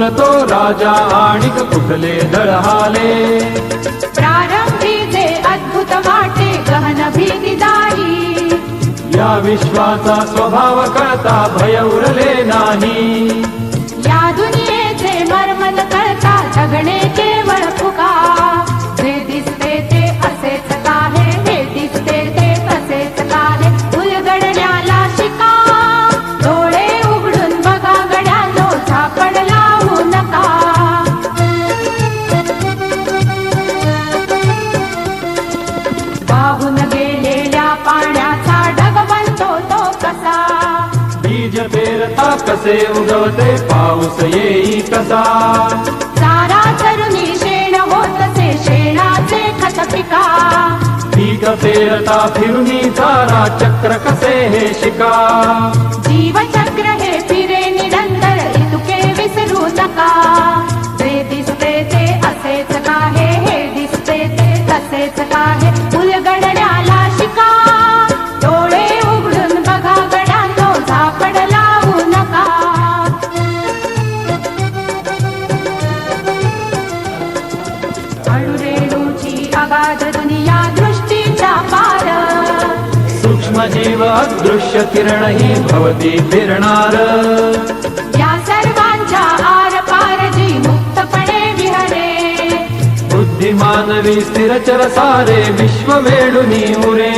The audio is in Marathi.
बोलतो राजा आणिक कुठले दळहाले. प्रारंभी जे अद्भुत वाटे गहन भीतीदायी, या विश्वाचा स्वभाव कळता भय उरले नाही. या दुनियेचे मर्मन कळता जगणे केवळ फुका. जे दिसते ते असेच काहे, हे दिसते ते तसेच काहे, उलगडण्याला शिका. डोळे उघडून बघा गड्यानो, झापड लावू नका. वाहून गेलेल्या पाण्याचा ढग बनतो तो कसा. बीज पेरता कसे उगवते पाऊस येई कसा. सारा चरुणी शेण होतसे शेणाचे खत पिका. पीक पेरता फिरुनी चारा चक्र कसे हे शिका. जीवचक्र हे फिरे निरंतर, इतुके विसरू नका. जे दिसते ते असेच काहे, हे दिसते ते तसेच काहे, उलगडण्याला शिका. डोळे उघडून बघा गड्यांनो, झापड लावू नका. अणुरेणूची अगाध दुनिया दृष्टीच्या पार. सूक्ष्म जीव अदृश्य किरण ही भवती फिरणार. या सर्वांच्या आर पार जी मुक्तपणे विहरे. बुद्धिमानवी स्थिरचर सारे विश्व वेडुनी उरे.